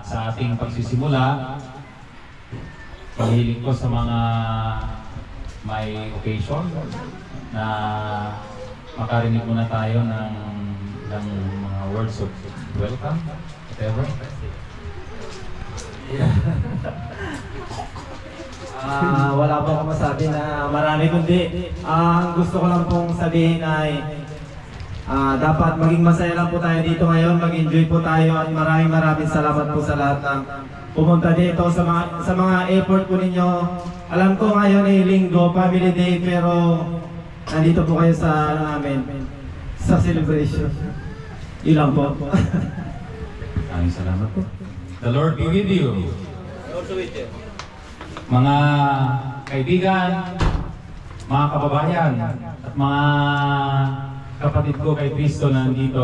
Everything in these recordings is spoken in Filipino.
At sa ating pagsisimula, hihiling ko sa mga may occasion na makarinig muna tayo ng mga words of welcome, whatever. Wala po akong masabi na marami, kundi ang gusto ko lang pong sabihin ay dapat maging masaya lang po tayo dito ngayon, mag-enjoy po tayo, at maraming salamat po sa lahat ng pumunta dito, sa mga effort po ninyo. Alam ko ngayon ay linggo, family day, pero nandito po kayo sa namin, sa celebration. Yun lang po. Maraming salamat po. The Lord be with you. Also with you. Mga kaibigan, mga kababayan, at mga kapatid ko kay Kristo na nandito,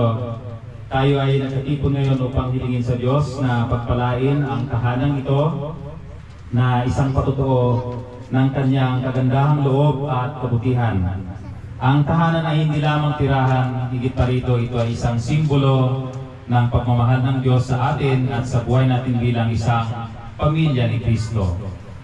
tayo ay nagkatipon ngayon upang hilingin sa Diyos na pagpalain ang tahanang ito na isang patutuo ng kanyang kagandahang loob at kabutihan. Ang tahanan ay hindi lamang tirahan, higit pa rito, ito ay isang simbolo ng pagmamahal ng Diyos sa atin at sa buhay natin bilang isang pamilya ni Kristo.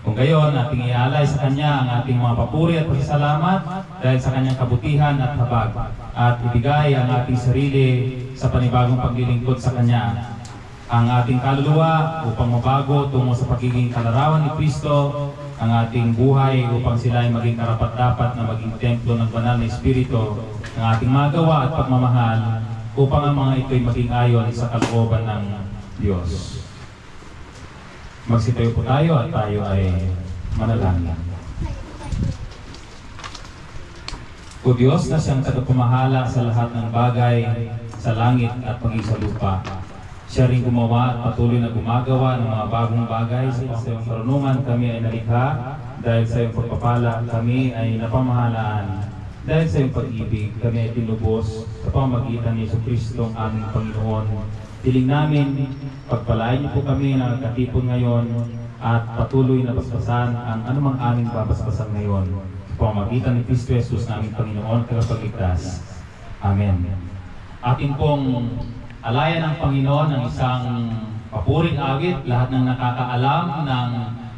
Kung gayon, ating ialay sa Kanya ang ating mga papuri at pasasalamat dahil sa Kanyang kabutihan at habag, at ibigay ang ating sarili sa panibagong paglilingkod sa Kanya. Ang ating kaluluwa upang mabago tungo sa pagiging kalarawan ni Kristo, ang ating buhay upang sila ay maging karapat-dapat na maging templo ng banal na Espiritu, ang ating magawa at pagmamahal upang ang mga ito ay maging ayon sa kalooban ng Diyos. Magsitayo po tayo at tayo ay manalangin. O Diyos na siyang tagapamahala sa lahat ng bagay sa langit at maging sa lupa, siya rin gumawa at patuloy na gumagawa ng mga bagong bagay. Sa iyong karunungan kami ay nalikha, dahil sa iyong pagpapala kami ay napamahalaan. Dahil sa iyong pag-ibig kami ay tinubos sa pamamagitan ni Jesucristo ang aming Panginoon. Hiling namin, pagpalain niyo po kami na nagkatipon ngayon at patuloy na basbasan ang anumang aming babasbasan ngayon. Sa pamamagitan ni Kristo Jesus na aming Panginoon tagapagligtas. Amen. Atin pong alayan ng Panginoon ng isang papuring awit, lahat ng nakakaalam ng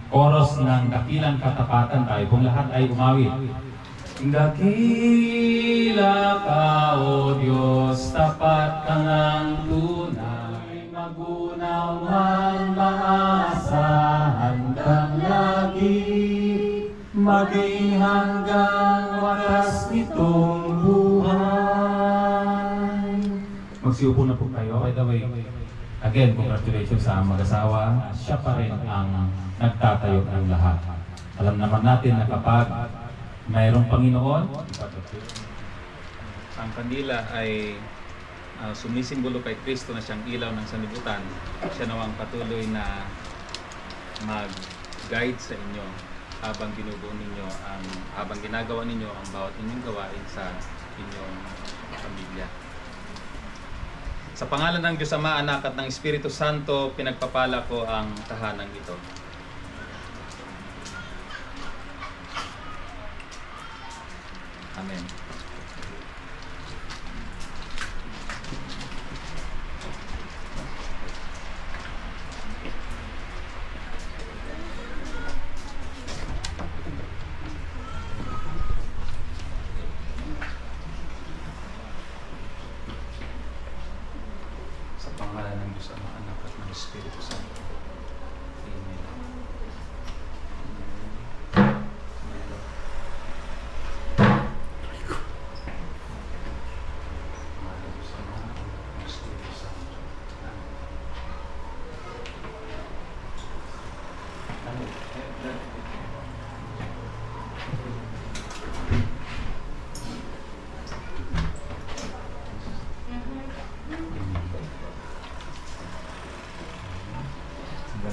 chorus ng Dakilang Katapatan. Tayo pong lahat ay umawit. Dakila ka, O Diyos, tapat kang ang tunay, magunaw man maasahan kang lagi, maging hanggang wakas nitong buhay. Magsiupo na po kayo. By the way, again, congratulations sa mag-asawa. Siya pa rin ang nagtatayo ng lahat. Alam naman natin na kapag mayroong Panginoon, ang kandila ay sumisimbolo kay Kristo na siyang ilaw ng sanlibutan. Siya nawang patuloy na mag-guide sa inyo habang binubuo ninyo habang ginagawa ninyo ang bawat inyong gawain sa inyong pamilya. Sa pangalan ng Diyos Ama, Anak at ng Espiritu Santo, pinagpapala ko ang tahanang ito. Amen. Sa pangalan ng Diyos Ama, Anak at ng Espiritu Santo. Amen.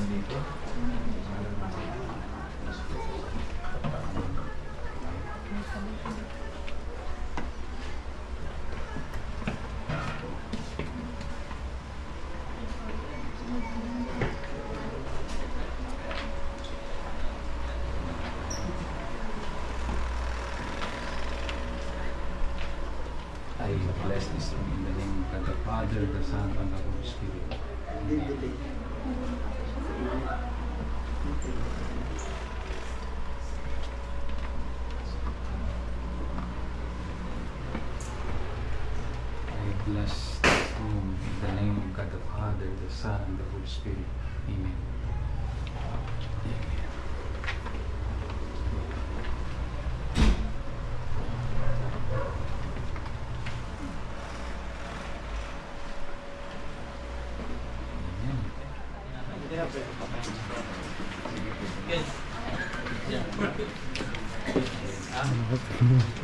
Dito. I bless this room in the name of the Father, the Son, and the Holy Spirit. Amen. I bless this room in the name of God the Father, the Son, and the Holy Spirit. Amen. Amen.